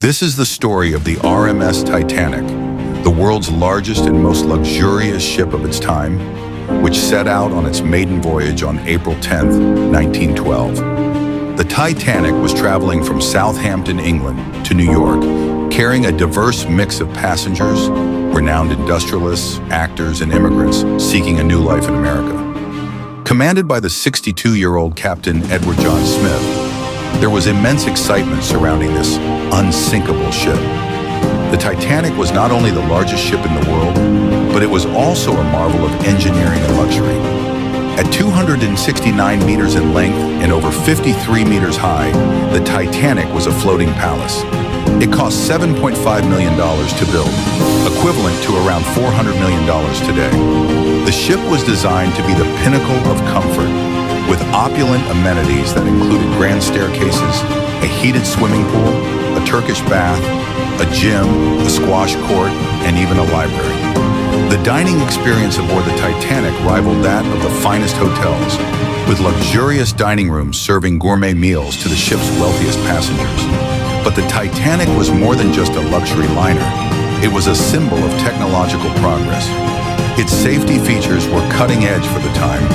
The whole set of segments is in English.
This is the story of the RMS Titanic, the world's largest and most luxurious ship of its time, which set out on its maiden voyage on April 10, 1912. The Titanic was traveling from Southampton, England to New York, carrying a diverse mix of passengers, renowned industrialists, actors, and immigrants seeking a new life in America. Commanded by the 62-year-old Captain Edward John Smith, there was immense excitement surrounding this unsinkable ship. The Titanic was not only the largest ship in the world, but it was also a marvel of engineering and luxury. At 269 meters in length and over 53 meters high, the Titanic was a floating palace. It cost $7.5 million to build, equivalent to around $400 million today. The ship was designed to be the pinnacle of comfort, with opulent amenities that included grand staircases, a heated swimming pool, a Turkish bath, a gym, a squash court, and even a library. The dining experience aboard the Titanic rivaled that of the finest hotels, with luxurious dining rooms serving gourmet meals to the ship's wealthiest passengers. But the Titanic was more than just a luxury liner. It was a symbol of technological progress. Its safety features were cutting edge for the time,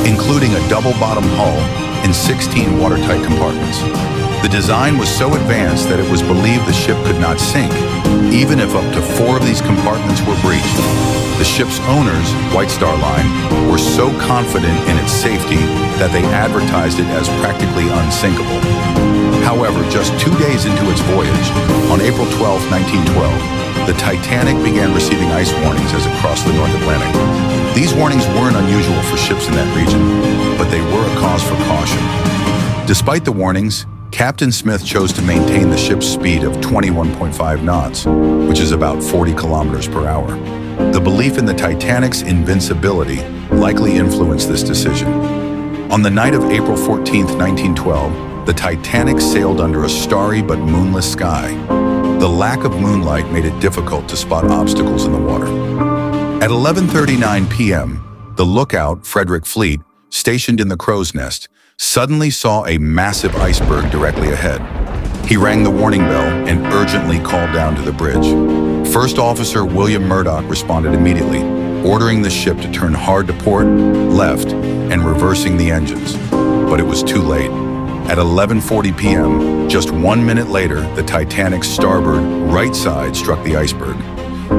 including a double-bottom hull and 16 watertight compartments. The design was so advanced that it was believed the ship could not sink, even if up to 4 of these compartments were breached. The ship's owners, White Star Line, were so confident in its safety that they advertised it as practically unsinkable. However, just 2 days into its voyage, on April 12, 1912, the Titanic began receiving ice warnings as it crossed the North Atlantic. These warnings weren't unusual for ships in that region, but they were a cause for caution. Despite the warnings, Captain Smith chose to maintain the ship's speed of 21.5 knots, which is about 40 kilometers per hour. The belief in the Titanic's invincibility likely influenced this decision. On the night of April 14, 1912, the Titanic sailed under a starry but moonless sky. The lack of moonlight made it difficult to spot obstacles in the water. At 11:39 p.m., the lookout, Frederick Fleet, stationed in the crow's nest, suddenly saw a massive iceberg directly ahead. He rang the warning bell and urgently called down to the bridge. First Officer William Murdoch responded immediately, ordering the ship to turn hard to port, left, and reversing the engines. But it was too late. At 11:40 p.m., just 1 minute later, the Titanic's starboard right side struck the iceberg.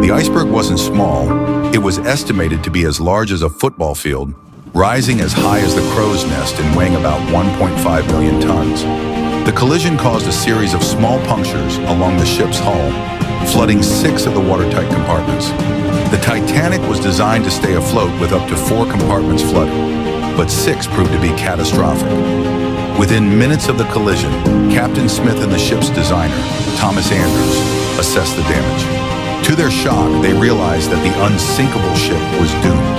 The iceberg wasn't small. It was estimated to be as large as a football field, rising as high as the crow's nest and weighing about 1.5 million tons. The collision caused a series of small punctures along the ship's hull, flooding 6 of the watertight compartments. The Titanic was designed to stay afloat with up to 4 compartments flooded, but 6 proved to be catastrophic. Within minutes of the collision, Captain Smith and the ship's designer, Thomas Andrews, assessed the damage. To their shock, they realized that the unsinkable ship was doomed.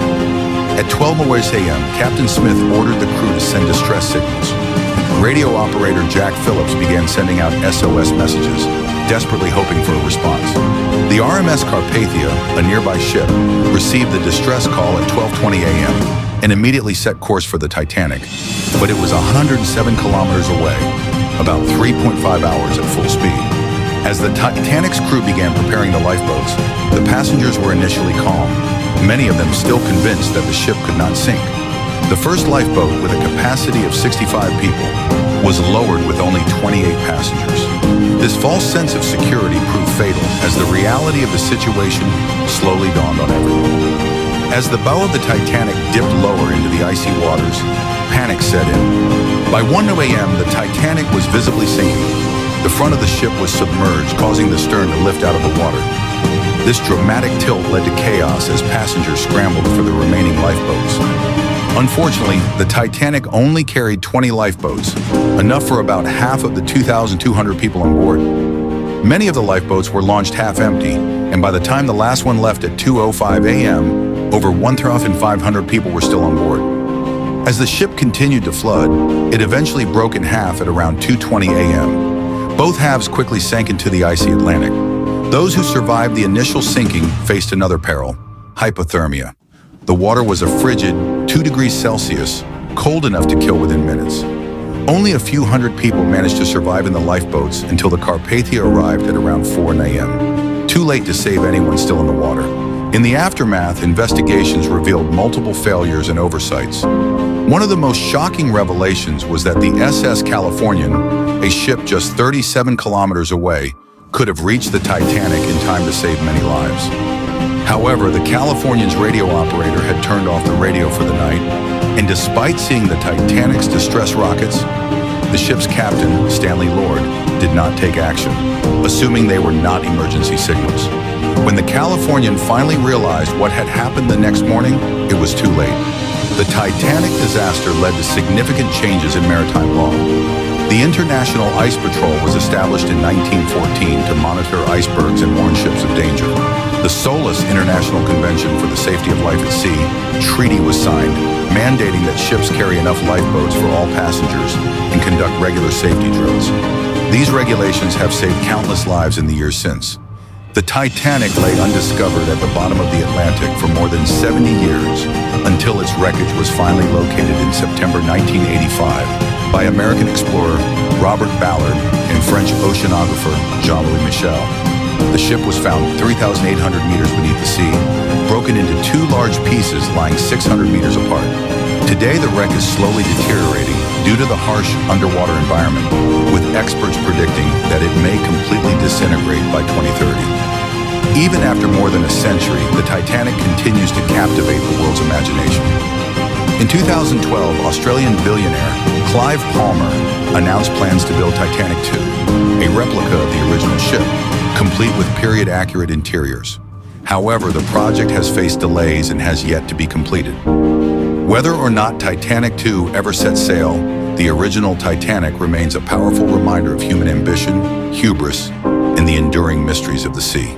At 12:00 a.m., Captain Smith ordered the crew to send distress signals. Radio operator Jack Phillips began sending out SOS messages, desperately hoping for a response. The RMS Carpathia, a nearby ship, received the distress call at 12:20 a.m. and immediately set course for the Titanic, but it was 107 kilometers away, about 3.5 hours at full speed. As the Titanic's crew began preparing the lifeboats, the passengers were initially calm, many of them still convinced that the ship could not sink. The first lifeboat, with a capacity of 65 people, was lowered with only 28 passengers. This false sense of security proved fatal as the reality of the situation slowly dawned on everyone. As the bow of the Titanic dipped lower into the icy waters, panic set in. By 1 a.m., the Titanic was visibly sinking. The front of the ship was submerged, causing the stern to lift out of the water. This dramatic tilt led to chaos as passengers scrambled for the remaining lifeboats. Unfortunately, the Titanic only carried 20 lifeboats, enough for about half of the 2,200 people on board. Many of the lifeboats were launched half empty, and by the time the last one left at 2:05 a.m., over 1,500 people were still on board. As the ship continued to flood, it eventually broke in half at around 2:20 a.m. Both halves quickly sank into the icy Atlantic. Those who survived the initial sinking faced another peril: hypothermia. The water was a frigid 2 degrees Celsius, cold enough to kill within minutes. Only a few hundred people managed to survive in the lifeboats until the Carpathia arrived at around 4 a.m. Too late to save anyone still in the water. In the aftermath, investigations revealed multiple failures and oversights. One of the most shocking revelations was that the SS Californian, a ship just 37 kilometers away, could have reached the Titanic in time to save many lives. However, the Californian's radio operator had turned off the radio for the night, and despite seeing the Titanic's distress rockets, the ship's captain, Stanley Lord, did not take action, assuming they were not emergency signals. When the Californian finally realized what had happened the next morning, it was too late. The Titanic disaster led to significant changes in maritime law. The International Ice Patrol was established in 1914 to monitor icebergs and warn ships of danger. The SOLAS International Convention for the Safety of Life at Sea treaty was signed, mandating that ships carry enough lifeboats for all passengers and conduct regular safety drills. These regulations have saved countless lives in the years since. The Titanic lay undiscovered at the bottom of the Atlantic for more than 70 years, until its wreckage was finally located in September 1985 by American explorer Robert Ballard and French oceanographer Jean-Louis Michel. The ship was found 3,800 meters beneath the sea, broken into two large pieces lying 600 meters apart. Today, the wreck is slowly deteriorating due to the harsh underwater environment, with experts predicting that it may completely disintegrate by 2030. Even after more than a century, the Titanic continues to captivate the world's imagination. In 2012, Australian billionaire Clive Palmer announced plans to build Titanic 2, a replica of the original ship, complete with period-accurate interiors. However, the project has faced delays and has yet to be completed. Whether or not Titanic 2 ever sets sail, the original Titanic remains a powerful reminder of human ambition, hubris, and the enduring mysteries of the sea.